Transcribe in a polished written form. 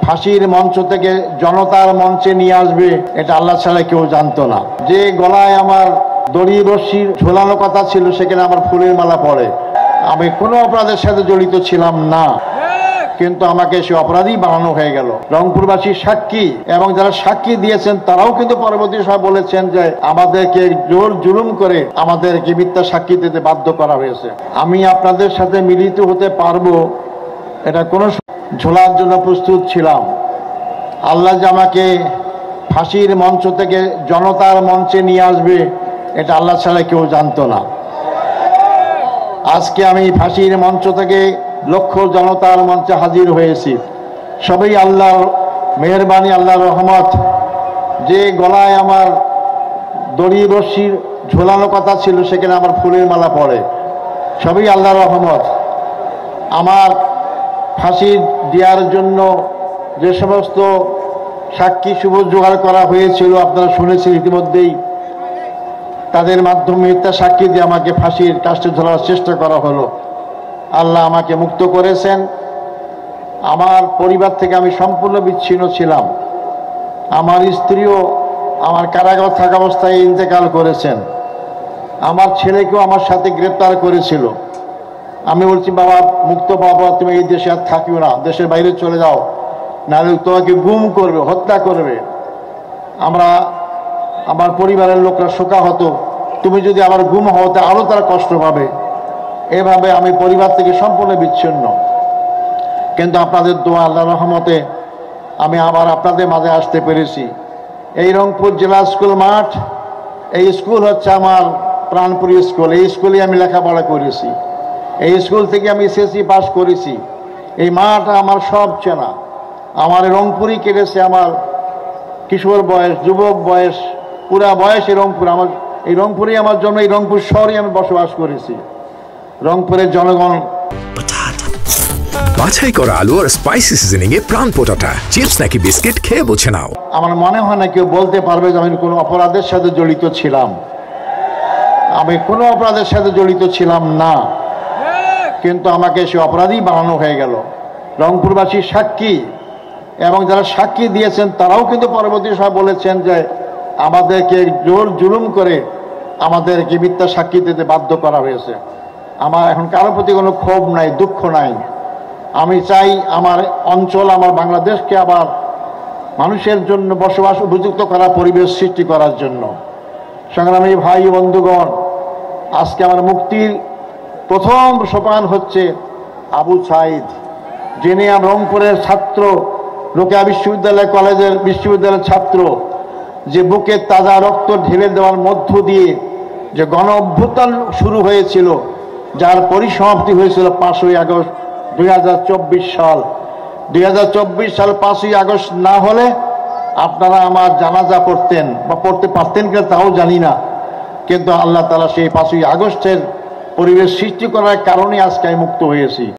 ফাঁসির মঞ্চ থেকে জনতার মঞ্চে নিয়ে আসবে এটা আল্লাহ ছাড়া কেউ জানতো না। যে গলায় আমার দড়ি রশ্মি ঝোলানো কথা ছিল সেখানে আমার ফুলের মালা পড়ে। আমি কোনো অপরাধের সাথে জড়িত ছিলাম না, কিন্তু আমাকে সে অপরাধী বানানো হয়ে গেল। রংপুরবাসী সাক্ষী এবং যারা সাক্ষী দিয়েছেন তারাও কিন্তু পরবর্তী সময় বলেছেন যে আমাদেরকে জোর জুলুম করে আমাদেরকে মিথ্যা সাক্ষী দিতে বাধ্য করা হয়েছে। আমি আপনাদের সাথে মিলিত হতে পারবো এটা কোনো ঝোলার জন্য প্রস্তুত ছিলাম। আল্লাহ যে আমাকে ফাঁসির মঞ্চ থেকে জনতার মঞ্চে নিয়ে আসবে এটা আল্লাহ ছাড়া কেউ জানতো না। আজকে আমি ফাঁসির মঞ্চ থেকে লক্ষ জনতার মঞ্চে হাজির হয়েছি। সবই আল্লাহর মেহেরবানি, আল্লাহর রহমত। যে গলায় আমার দড়ি রশ্মি ঝোলানো কথা ছিল সেখানে আমার ফুলের মালা পড়ে, সবই আল্লাহর রহমত। আমার ফাঁসি দেওয়ার জন্য যে সমস্ত সাক্ষী সুবুজ জোগাড় করা হয়েছিল আপনারা শুনেছেন ইতিমধ্যেই, তাদের মাধ্যমে মিথ্যা সাক্ষী দিয়ে আমাকে ফাঁসির কাস্টে ধরার চেষ্টা করা হলো। আল্লাহ আমাকে মুক্ত করেছেন। আমার পরিবার থেকে আমি সম্পূর্ণ বিচ্ছিন্ন ছিলাম। আমার স্ত্রীও আমার কারাগার থাকা অবস্থায় ইন্তেকাল করেছেন। আমার ছেলেকেও আমার সাথে গ্রেপ্তার করেছিল। আমি বলছি বাবা মুক্ত বাবা, তুমি এই দেশে আর থাকিও না, দেশের বাইরে চলে যাও, নাহলে তোমাকে গুম করবে, হত্যা করবে। আমার পরিবারের লোকরা শোকাহত, তুমি যদি আবার গুম হও তা আরও তারা কষ্ট পাবে। এভাবে আমি পরিবার থেকে সম্পূর্ণ বিচ্ছিন্ন। কিন্তু আপনাদের দোয়া, আল্লাহর রহমতে আমি আবার আপনাদের মাঝে আসতে পেরেছি। এই রংপুর জেলা স্কুল মাঠ, এই স্কুল হচ্ছে আমার প্রাণপ্রিয় স্কুল। এই স্কুলে আমি লেখাপড়া করেছি, এই স্কুল থেকে আমি এসএসসি পাস করেছি। এই মাঠ আমার সব চেনা। আমার রংপুরই কেটেছে আমার কিশোর বয়স, যুবক বয়স, পুরা বয়স এই রংপুর। এই রংপুরেই আমার জন্য, এই রংপুর শহরে আমি বসবাস করেছি। রংপুরের জনগণ বাছাই করা আলু আর স্পাইসি সিজনিং এ প্রাণ পোটাটা চিপস নাকি বিস্কিট খেয়ে বোঝে নাও। আমার মনে হয় না কেউ বলতে পারবে যে আমি কোনো অপরাধের সাথে জড়িত ছিলাম। আমি কোনো অপরাধের সাথে জড়িত ছিলাম না, কিন্তু আমাকে সে অপরাধী বানানো হয়ে গেল। রংপুরবাসী সাক্ষী এবং যারা সাক্ষী দিয়েছেন তারাও কিন্তু পরবর্তী সময় বলেছেন যে আমাদেরকে জোর জুলুম করে আমাদেরকে মিথ্যা সাক্ষী দিতে বাধ্য করা হয়েছে। আমার এখন কারোর প্রতি কোনো ক্ষোভ নাই, দুঃখ নাই। আমি চাই আমার অঞ্চল, আমার বাংলাদেশকে আবার মানুষের জন্য বসবাস উপযুক্ত করা, পরিবেশ সৃষ্টি করার জন্য। সংগ্রামী ভাই বন্ধুগণ, আজকে আমার মুক্তির প্রথম সোপান হচ্ছে আবু সাঈদ, যিনি রংপুরের ছাত্র, রোকেয়া বিশ্ববিদ্যালয়ের ছাত্র, যে বুকে তাজা রক্ত ঢেলে দেওয়ার মধ্য দিয়ে যে গণ অভ্যুত্থান শুরু হয়েছিল, যার পরিসমাপ্তি হয়েছিল 5ই আগস্ট 2024 সাল। 2024 সাল 5ই আগস্ট না হলে আপনারা আমার জানাজা পড়তেন বা পড়তে পারতেন কিনা তাও জানি না, কিন্তু আল্লাহ তাআলা সেই 5ই আগস্টের পরিবেশ সৃষ্টি করার কারণে আজকে আমি মুক্ত হয়েছি।